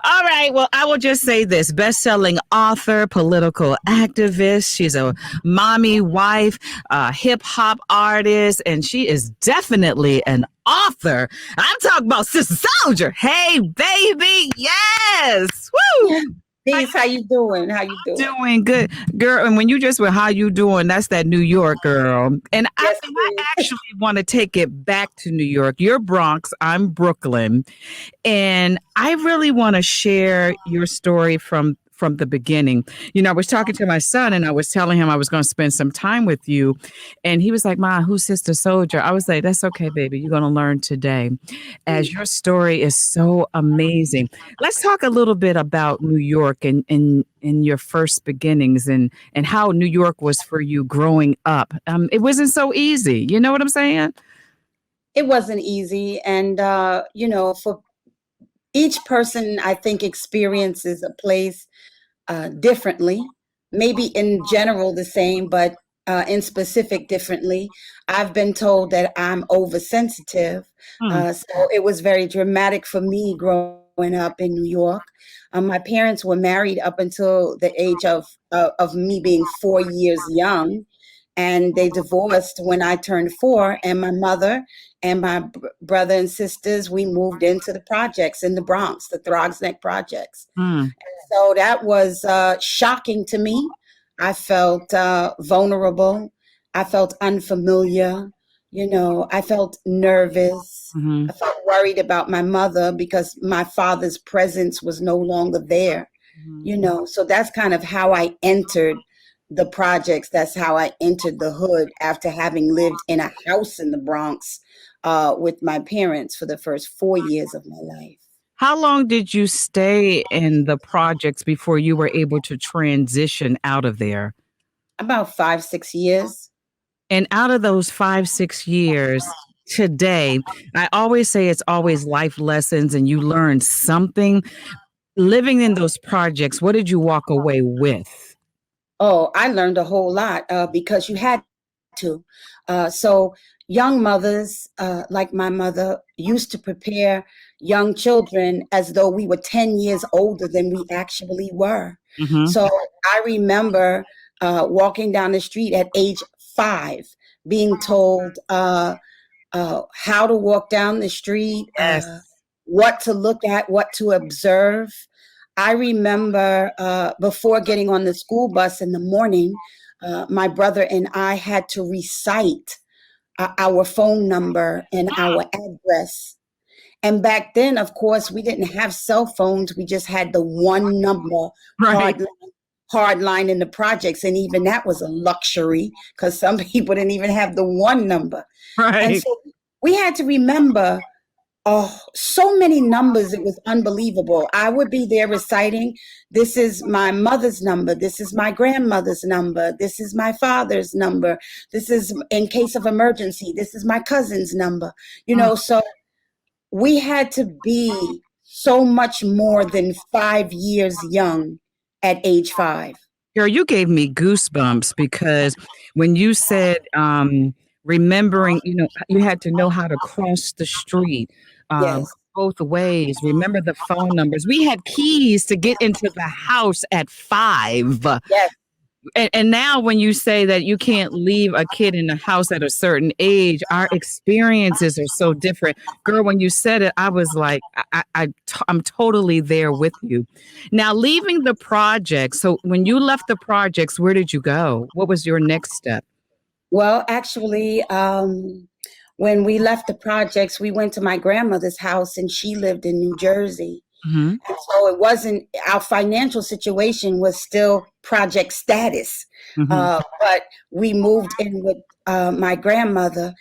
All right. Well, I will just say this: best-selling author, political activist. She's a mommy, wife, hip hop artist, and she is definitely an author. I'm talking about Sister Soldier. Hey, baby, yes. Woo! How Peace, how you doing? How you doing? doing good, girl? And when you just went, how you doing? That's that New York girl. Yes, And I it is. actually want to take it back to New York. You're Bronx. I'm Brooklyn. And I really want to share your story from the beginning. You know, I was talking to my son and I was telling him I was going to spend some time with you. And he was like, Ma, who's Sister Soldier? I was like, that's okay, baby. You're going to learn today as your story is so amazing. Let's talk a little bit about New York and your first beginnings and how New York was for you growing up. It wasn't so easy. You know what I'm saying? It wasn't easy. And, for each person, I think experiences a place differently, maybe in general the same, but in specific differently. I've been told that I'm oversensitive. Hmm. So it was very dramatic for me growing up in New York. My parents were married up until the age of me being 4 years young. And they divorced when I turned four. And my mother and my brother and sisters, we moved into the projects in the Bronx, the Throgs Neck projects. Hmm. So that was shocking to me. I felt vulnerable. I felt unfamiliar. I felt nervous. Hmm. I felt worried about my mother because my father's presence was no longer there. So that's kind of how I entered the projects. That's how I entered the hood after having lived in a house in the Bronx with my parents for the first 4 years of my life. How long did you stay in the projects before you were able to transition out of there? About 5, 6 years. And out of those 5, 6 years today, I always say it's always life lessons and you learn something. Living in those projects, what did you walk away with? Oh, I learned a whole lot because you had to. So, young mothers, like my mother, used to prepare young children as though we were 10 years older than we actually were. Hmm. So, I remember walking down the street at age 5, being told how to walk down the street, Yes. what to look at, what to observe. I remember before getting on the school bus in the morning, my brother and I had to recite our phone number and our address. And back then, of course, we didn't have cell phones. We just had the one number Right. hard hard line in the projects. And even that was a luxury because some people didn't even have the one number. And Right. so we had to remember so many numbers. It was unbelievable. I would be there reciting, this is my mother's number. This is my grandmother's number. This is my father's number. This is in case of emergency. This is my cousin's number. So we had to be so much more than 5 years young at age 5. Girl, you gave me goosebumps because when you said remembering, you had to know how to cross the street Yes. both ways. Remember the phone numbers. We had keys to get into the house at 5. Yes. And now when you say that you can't leave a kid in the house at a certain age, our experiences are so different. Girl, when you said it, I was like, I'm totally there with you. Now, leaving the projects. So when you left the projects, where did you go? What was your next step? Well, actually, when we left the projects, we went to my grandmother's house and she lived in New Jersey. Hmm. And so it wasn't, our financial situation was still project status. Hmm. But we moved in with my grandmother,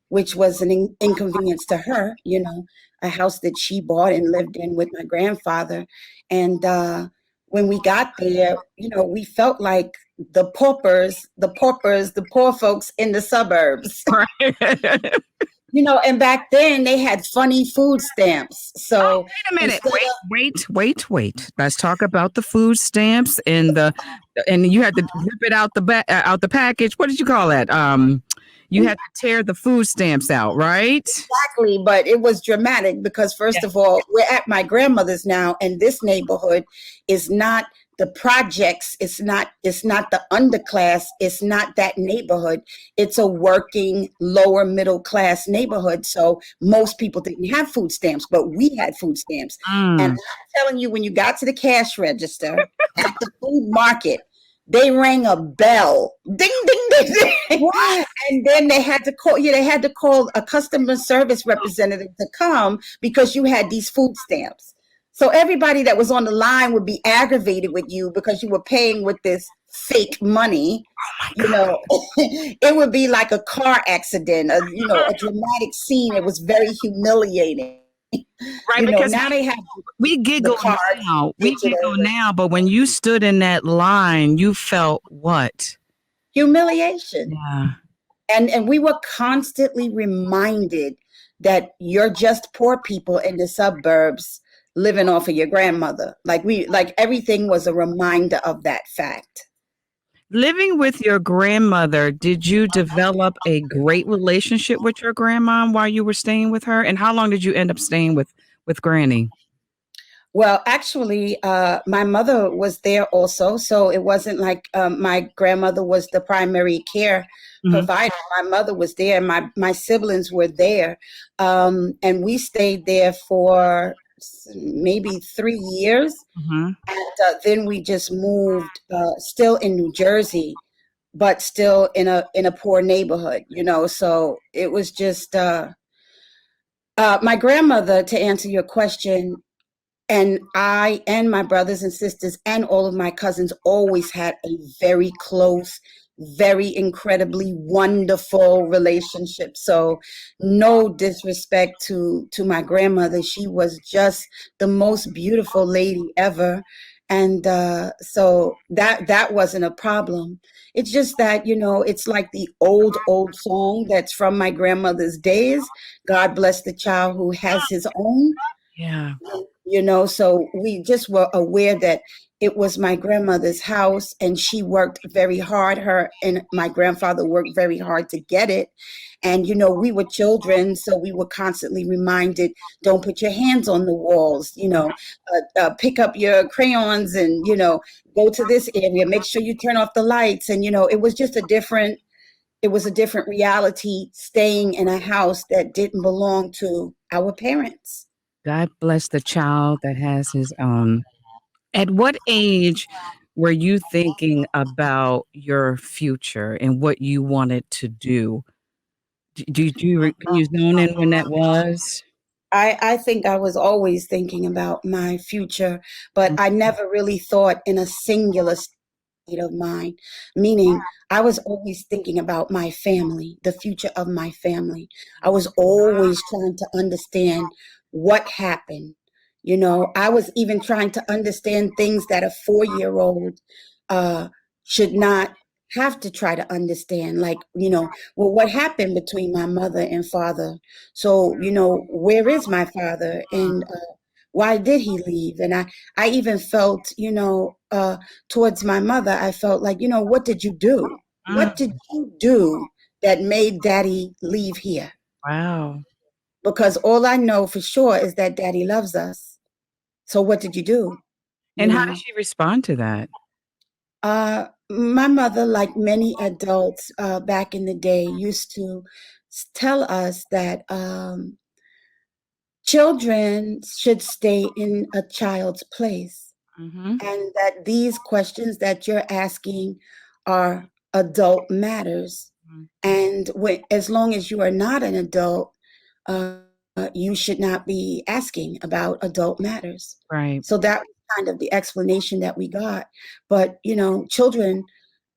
which was an inconvenience to her, a house that she bought and lived in with my grandfather. And when we got there, we felt like the poor folks in the suburbs. Right. And back then they had funny food stamps. So Wait a minute. instead of Wait. Let's talk about the food stamps and you had to rip it out the out the package. What did you call that? You had to tear the food stamps out, right? Exactly, but it was dramatic because first of all, we're at my grandmother's now, and this neighborhood is not the projects, it's not the underclass, it's not that neighborhood. It's a working lower middle class neighborhood. So most people didn't have food stamps, but we had food stamps. And Mm. I'm telling you, when you got to the cash register at the food market, they rang a bell. Ding ding ding ding. And then they had to call, yeah, they had to call a customer service representative to come because you had these food stamps. So everybody that was on the line would be aggravated with you because you were paying with this fake money. You know, it would be like a car accident, a dramatic scene. It was very humiliating. Right, because Now they have we the giggle cards now. We giggle digital. now, but when you stood in that line, you felt what? Humiliation. Yeah. And we were constantly reminded that you're just poor people in the suburbs living off of your grandmother. Like everything was a reminder of that fact. Living with your grandmother, did you develop a great relationship with your grandma while you were staying with her? And how long did you end up staying with Granny? Well, actually, my mother was there also, so it wasn't like my grandmother was the primary care Mhm. provider. My mother was there, my siblings were there, and we stayed there for maybe 3 years. Mhm. And then we just moved, still in New Jersey, but still in a poor neighborhood, So it was just my grandmother. To answer your question, and I and my brothers and sisters and all of my cousins always had a very close, very incredibly wonderful relationship. So no disrespect to my grandmother. She was just the most beautiful lady ever. And so that wasn't a problem. It's just that, it's like the old song that's from my grandmother's days. God bless the child who has his own. Yeah. So we just were aware that it was my grandmother's house and she worked very hard. Her and my grandfather worked very hard to get it. And, we were children, so we were constantly reminded, don't put your hands on the walls, pick up your crayons and, go to this area, make sure you turn off the lights. And, it was a different reality staying in a house that didn't belong to our parents. God bless the child that has his own. At what age were you thinking about your future and what you wanted to do? Can you zone in when that was? I think I was always thinking about my future, but I never really thought in a singular state of mind, meaning I was always thinking about my family, the future of my family. I was always trying to understand what happened. I was even trying to understand things that a 4-year-old uh, should not have to try to understand. Like, well, what happened between my mother and father? So, where is my father? And why did he leave? And I even felt, towards my mother, I felt like, what did you do? What Mm, did you do that made daddy leave here? wow. Because all I know for sure is that daddy loves us. So what did you do? You And how did know, she respond to that? my mother, like many adults back in the day, used to tell us that children should stay in a child's place, Mhm. and that these questions that you're asking are adult matters. Mm, And as long as you are not an adult, you should not be asking about adult matters. right. So that was kind of the explanation that we got. But, children,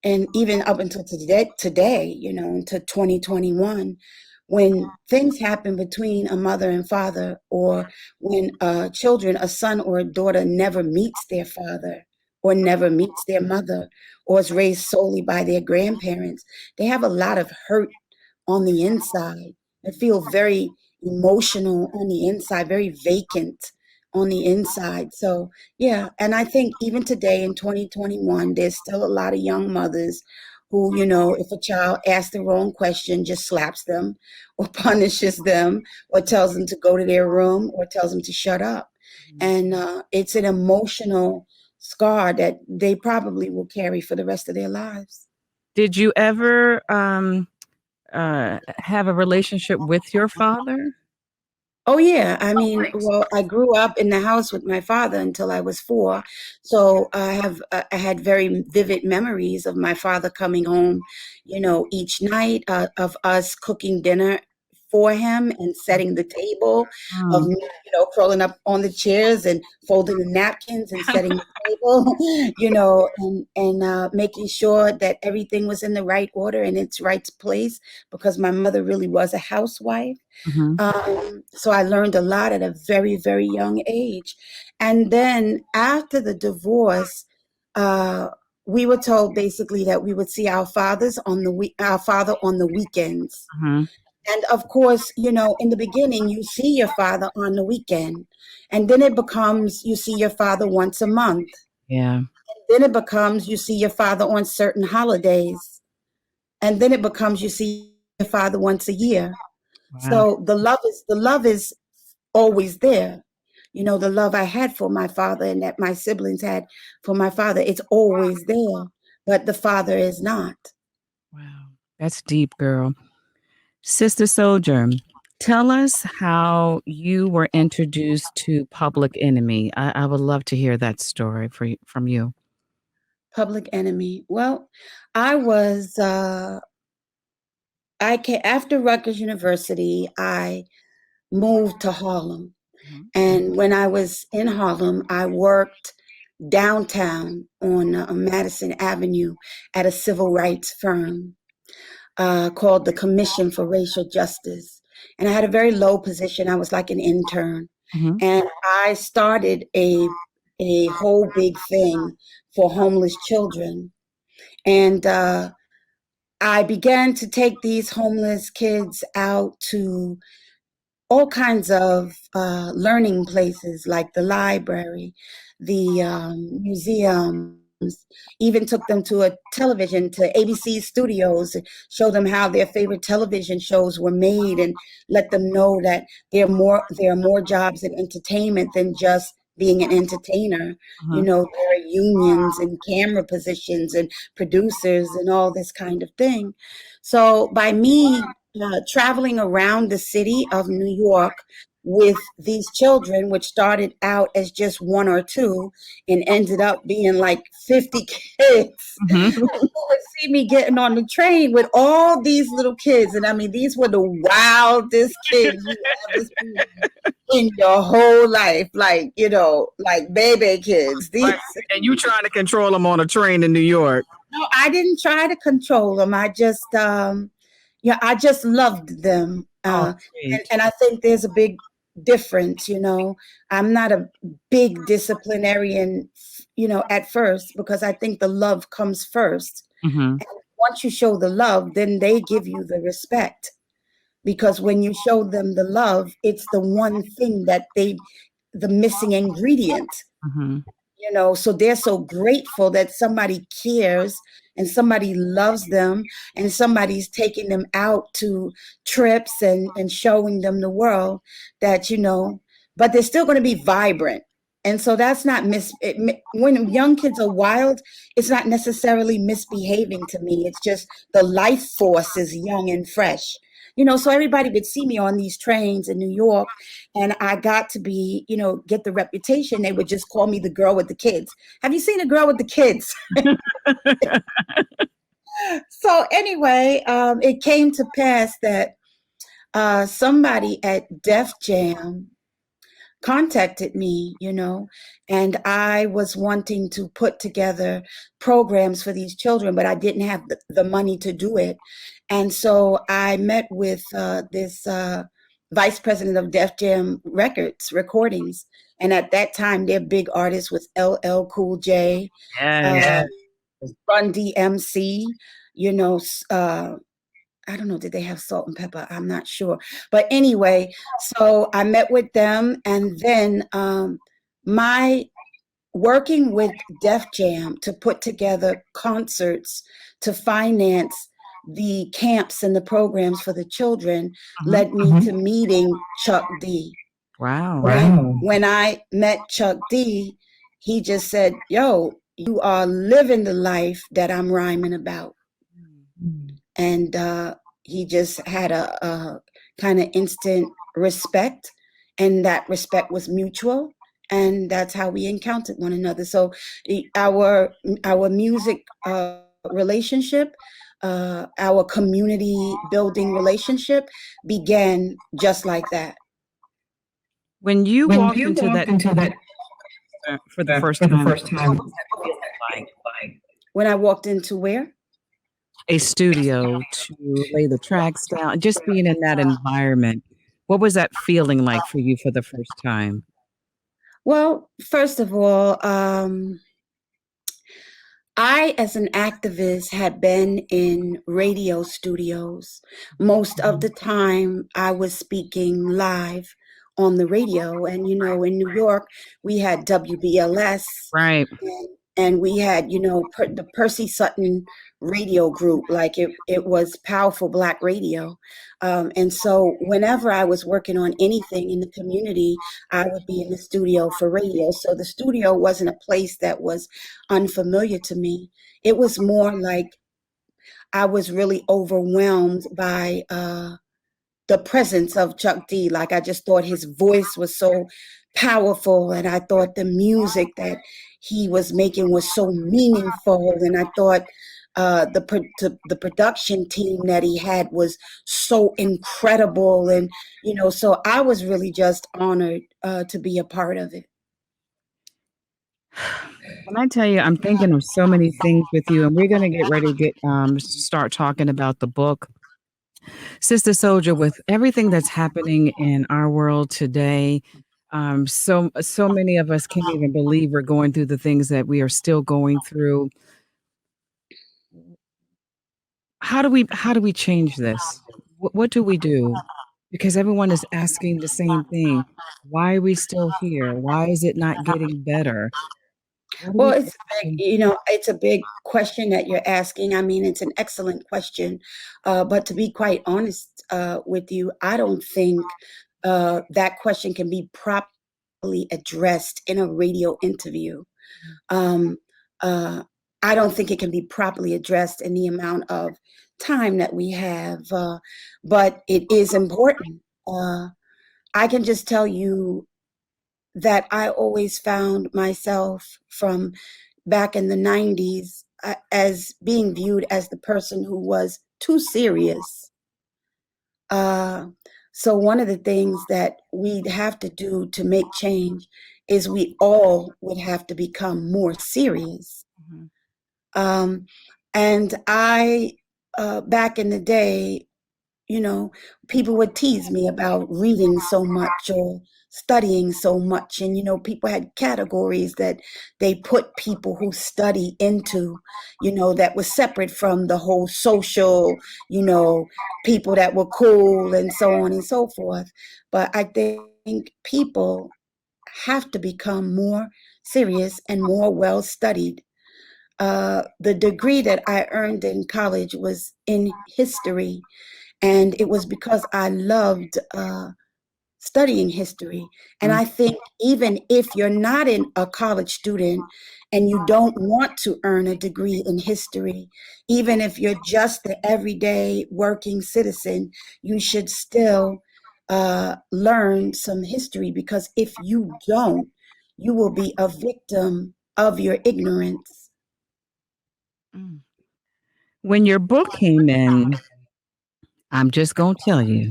and even up until today, into 2021, when things happen between a mother and father, or when children, a son or a daughter, never meets their father or never meets their mother, or is raised solely by their grandparents, they have a lot of hurt on the inside. They feel very emotional on the inside, very vacant on the inside. So, yeah, and I think even today in 2021, there's still a lot of young mothers who, if a child asks the wrong question, just slaps them or punishes them or tells them to go to their room or tells them to shut up. And it's an emotional scar that they probably will carry for the rest of their lives. Did you ever have a relationship with your father? Oh yeah, I mean, well, I grew up in the house with my father until I was 4, so I had very vivid memories of my father coming home, each night, of us cooking dinner for him and setting the table, of Mm. me, crawling up on the chairs and folding the napkins and setting the table, and making sure that everything was in the right order and its right place because my mother really was a housewife. Mhm. So I learned a lot at a very, very young age. And then after the divorce, uh, we were told basically that we would see our father on the weekends. Mhm. And of course, in the beginning, you see your father on the weekend, and then it becomes you see your father once a month. Yeah. Then it becomes you see your father on certain holidays, and then it becomes you see your father once a year. Wow. So the love is always there. The love I had for my father and that my siblings had for my father, it's always there, but the father is not. Wow. That's deep, girl. Sister Souljah, tell us how you were introduced to Public Enemy. I would love to hear that story from you. Public Enemy. Well, I was I came after Rutgers University, I moved to Harlem. Mhm. And when I was in Harlem, I worked downtown on Madison Avenue at a civil rights firm called the Commission for Racial Justice. And I had a very low position. I was like an intern. Mhm. And I started a whole big thing for homeless children. And I began to take these homeless kids out to all kinds of learning places like the library, the museums, even took them to a television, to ABC studios, and show them how their favorite television shows were made and let them know that there are more jobs in entertainment than just being an entertainer. Mhm. There are unions and camera positions and producers and all this kind of thing. So by me traveling around the city of New York with these children, which started out as just one or two and ended up being like 50 kids. Mhm. People would see me getting on the train with all these little kids. And I mean, these were the wildest kids you ever seen in your whole life. Like baby kids. Right. And you trying to control them on a train in New York. No, I didn't try to control them. I just loved them. Oh, And, sweet. and I think there's a big difference, I'm not a big disciplinarian, at first, because I think the love comes first. Mhm. And once you show the love, then they give you the respect. Because when you show them the love, it's the one thing the missing ingredient. Mhm. So they're so grateful that somebody cares and somebody loves them and somebody's taking them out to trips and showing them the world that, but they're still going to be vibrant. And so that's not when young kids are wild, it's not necessarily misbehaving to me. It's just the life force is young and fresh. So everybody would see me on these trains in New York, and I got to be, get the reputation. They would just call me the girl with the kids. Have you seen a girl with the kids? So anyway, it came to pass that somebody at Def Jam contacted me, and I was wanting to put together programs for these children, but I didn't have the money to do it. And so I met with this vice president of Def Jam Recordings. And at that time, their big artist was LL Cool J, Yes. uh, Run DMC, you know, I don't know, did they have Salt and Pepper? I'm not sure. But anyway, so I met with them, and then my working with Def Jam to put together concerts to finance the camps and the programs for the children Mhm. led me to meeting Chuck D. Wow. When I met Chuck D, he just said, "Yo, you are living the life that I'm rhyming about." And he just had a kind of instant respect, and that respect was mutual, and that's how we encountered one another. So our music relationship, our community building relationship began just like that. When you When walked you into walked that into that for the first for the time, first time, what was that feeling like? When I walked into where? A studio to lay the tracks down, just being in that environment. What was that feeling like for you for the first time? Well, first of all, I, as an activist, had been in radio studios. Most of the time, I was speaking live on the radio. And, in New York, we had WBLS, Right. and we had, the Percy Sutton radio group. Like it was powerful Black radio. And so whenever I was working on anything in the community, I would be in the studio for radio. So the studio wasn't a place that was unfamiliar to me. It was more like I was really overwhelmed by the presence of Chuck D. Like I just thought his voice was so powerful, and I thought the music that he was making was so meaningful, and I thought the production team that he had was so incredible, and so I was really just honored to be a part of it. When I tell you, I'm thinking of so many things with you, and we're gonna get ready to start talking about the book. Sister Soldier, with everything that's happening in our world today, so many of us can't even believe we're going through the things that we are still going through. How do we change this? What do we do? Because everyone is asking the same thing. Why are we still here? Why is it not getting better? What do Well, we it's it's a big question that you're asking. I mean, it's an excellent question, but to be quite honest with you, I don't think that question can be properly addressed in a radio interview. Um, uh, I don't think it can be properly addressed in the amount of time that we have, but it is important. I can just tell you that I always found myself from back in the 90s as being viewed as the person who was too serious. Uh, so, one of the things that we'd have to do to make change is we all would have to become more serious. Mhm. Um, and back in the day, you know, people would tease me about reading so much or studying so much. And, people had categories that they put people who study into, that was separate from the whole social, you know, people that were cool and so on and so forth. But I think people have to become more serious and more well studied. The degree that I earned in college was in history, and it was because I loved studying history. And Mm. I think even if you're not a college student and you don't want to earn a degree in history, even if you're just the everyday working citizen, you should still learn some history, because if you don't, you will be a victim of your ignorance. Mm. When your book came in, I'm just gonna tell you,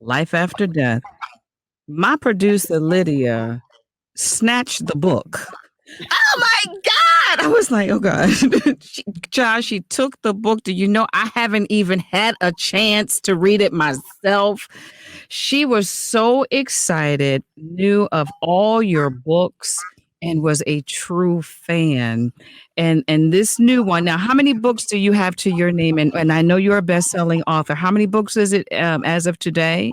life after death. My producer Lydia snatched the book. Oh my God! I was like, oh God. Josh, she took the book. Do you know I haven't even had a chance to read it myself? She was so excited, knew of all your books, and was a true fan. And this new one. Now, how many books do you have to your name? And I know you're a best-selling author. How many books is it as of today?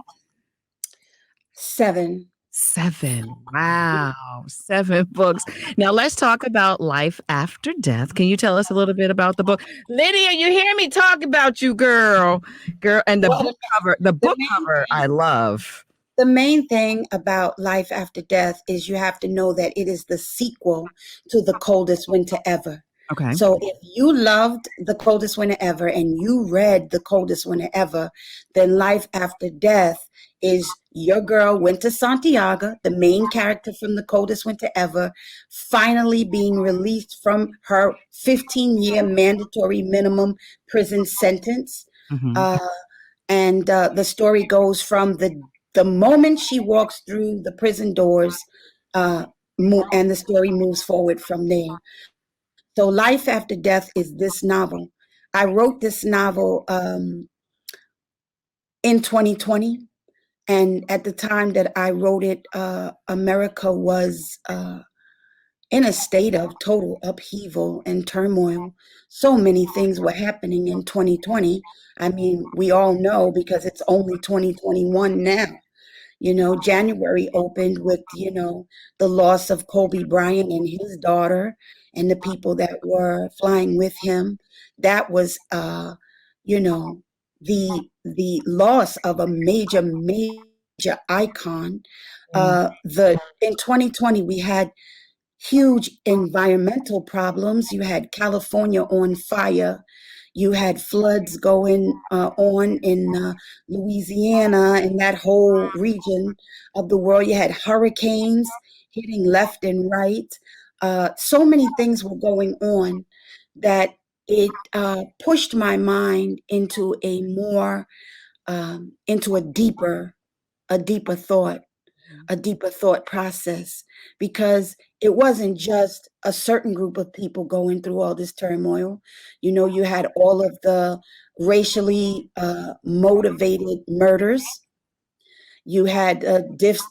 7. 7. Wow, 7 books. Now let's talk about life after death. Can you tell us a little bit about the book? Lydia, you hear me talk about you, girl. Girl, and Well, the the book main cover I love. the main thing about life after death is you have to know that it is the sequel to the coldest winter ever. Okay. So if you loved the coldest winter ever and you read the coldest winter ever, then life after death is your girl went to Santiago, the main character from the coldest winter ever, finally being released from her 15-year mandatory minimum prison sentence. Mhm. Uh, and the story goes from the moment she walks through the prison doors, uh, and the story moves forward from there. So, Life After Death is this novel. I wrote this novel in 2020, and at the time that I wrote it, America was in a state of total upheaval and turmoil. So many things were happening in 2020. I mean, we all know because it's only 2021 now. January opened with, the loss of Kobe Bryant and his daughter and the people that were flying with him. That was, the loss of a major icon. Mm, In 2020, we had huge environmental problems. You had California on fire. You had floods going on in Louisiana and that whole region of the world. You had hurricanes hitting left and right. So many things were going on that it pushed my mind into into a deeper thought, a deeper thought process, because it wasn't just a certain group of people going through all this turmoil. You had all of the racially motivated murders. You had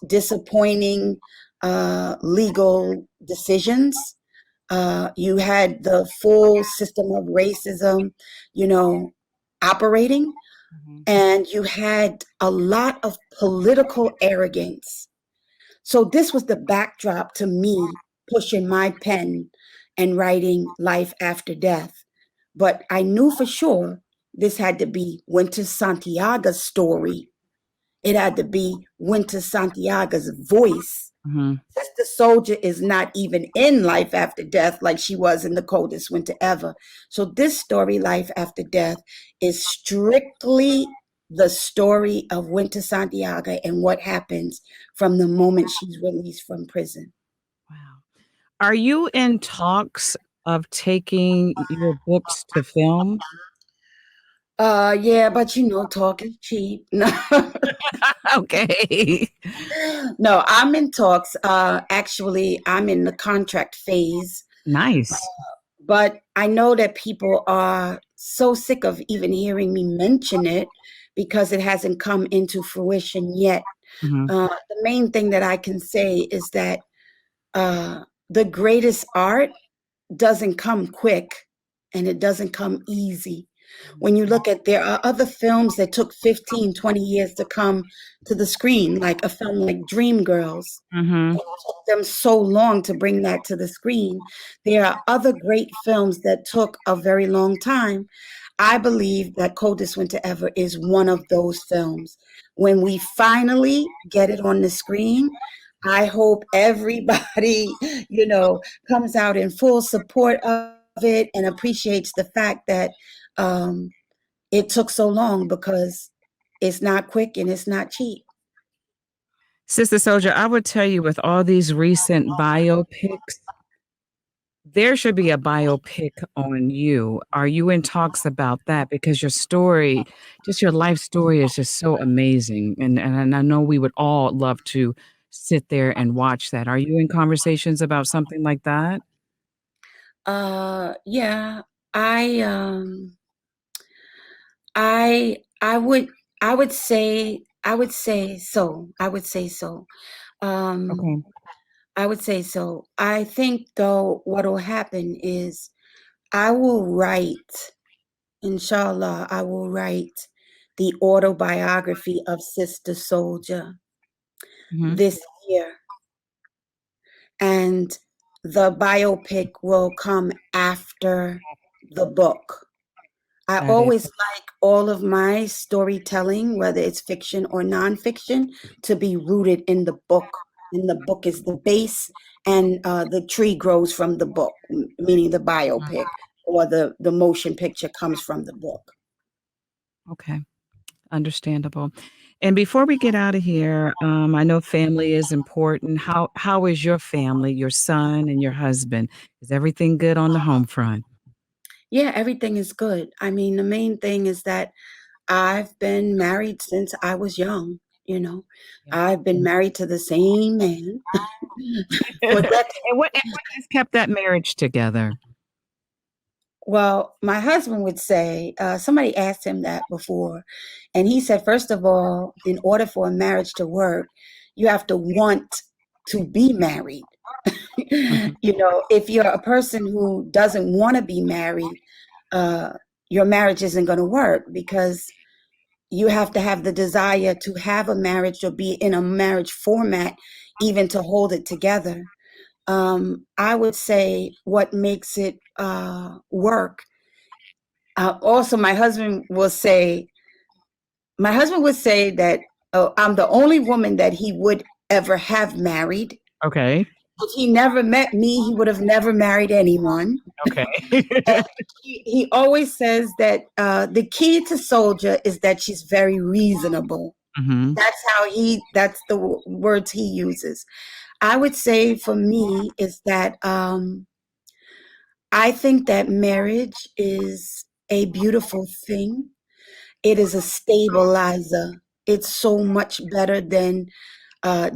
disappointing legal decisions. You had the full system of racism, you know, operating, mhm. and you had a lot of political arrogance. So this was the backdrop to me pushing my pen and writing Life After Death. But I knew for sure this had to be Winter Santiago's story. It had to be Winter Santiago's voice. Mhm. Sister Soldier is not even in Life After Death like she was in the coldest winter ever. So this story, Life After Death, is strictly the story of Winter Santiago and what happens from the moment she's released from prison. Wow. Are you in talks of taking your books to film? Yeah, but talk is cheap. No, Okay. no, I'm in talks. Actually, I'm in the contract phase. Nice. But I know that people are so sick of even hearing me mention it because it hasn't come into fruition yet. Mhm. The main thing that I can say is that the greatest art doesn't come quick and it doesn't come easy. When you look at, there are other films that took 15, 20 years to come to the screen, like a film like Dreamgirls. Mhm. It took them so long to bring that to the screen. There are other great films that took a very long time. I believe that Coldest Winter Ever is one of those films. When we finally get it on the screen, I hope everybody, comes out in full support of it and appreciates the fact that um, it took so long because it's not quick and it's not cheap. Sister Soldier, I would tell you with all these recent biopics, there should be a biopic on you. Are you in talks about that? Because your story, just your life story is just so amazing. And I know we would all love to sit there and watch that. Are you in conversations about something like that? Yeah, I um I would I would say so. I would say so. Um Okay. I would say so. I think though what'll happen is I will write, inshallah, I will write the autobiography of Sister Soldier Mhm. this year, and the biopic will come after the book. I That is always like all of my storytelling, whether it's fiction or nonfiction, to be rooted in the book. And the book is the base, and the tree grows from the book, meaning the biopic or the motion picture comes from the book. okay. Understandable. And before we get out of here, I know family is important. How is your family, your son and your husband? Is everything good on the home front? Yeah, everything is good. I mean, the main thing is that I've been married since I was young, you know. Yeah. I've been married to the same man for decades. And what has kept that marriage together? Well, my husband would say, somebody asked him that before, and he said, first of all, in order for a marriage to work, you have to want to be married. Mhm. You know, if you're a person who doesn't want to be married, uh, your marriage isn't going to work because you have to have the desire to have a marriage or be in a marriage format, even to hold it together. I would say what makes it work. Also, my husband would say that I'm the only woman that he would ever have married. Okay. If he never met me, he would have never married anyone. Okay. And he always says that the key to Souljah is that she's very reasonable. Mhm. That's the words he uses. I would say for me is that I think that marriage is a beautiful thing. It is a stabilizer. It's so much better than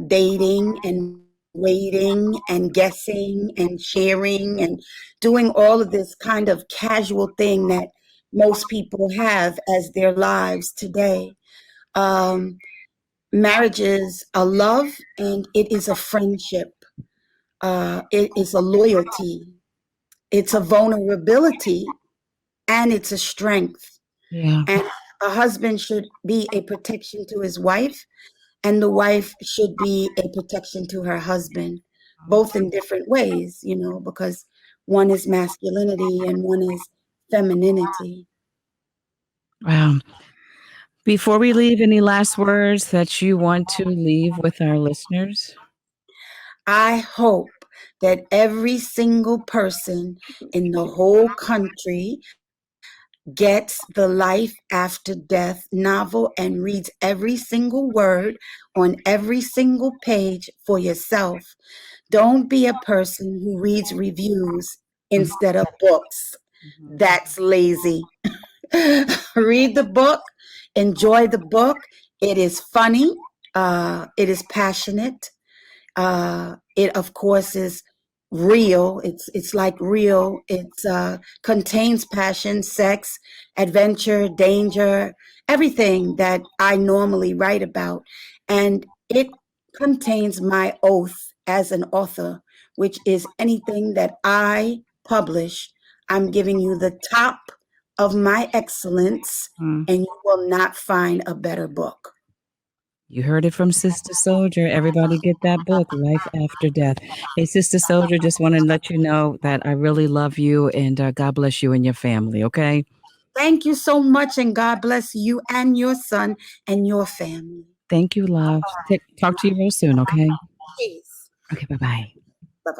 dating and waiting and guessing and sharing and doing all of this kind of casual thing that most people have as their lives today. Um, Marriage is a love and it is a friendship. It is a loyalty. It's a vulnerability and it's a strength. Yeah. And a husband should be a protection to his wife, and the wife should be a protection to her husband, both in different ways, you know, because one is masculinity and one is femininity. Wow. Before we leave, any last words that you want to leave with our listeners? I hope that every single person in the whole country gets the Life After Death novel and reads every single word on every single page for yourself. Don't be a person who reads reviews Mhm. instead of books. Mhm. That's lazy. Read the book, enjoy the book. It is funny, it is passionate, it of course is real. It's like real. It contains passion, sex, adventure, danger, everything that I normally write about, and it contains my oath as an author, which is anything that I publish. I'm giving you the top of my excellence, Mm. and you will not find a better book. You heard it from Sister Soldier. Everybody get that book, Life After Death. Hey, Sister Soldier, just want to let you know that I really love you and God bless you and your family, okay? Thank you so much, and God bless you and your son and your family. Thank you, love. Talk to you real soon, okay? Peace. Okay, bye bye.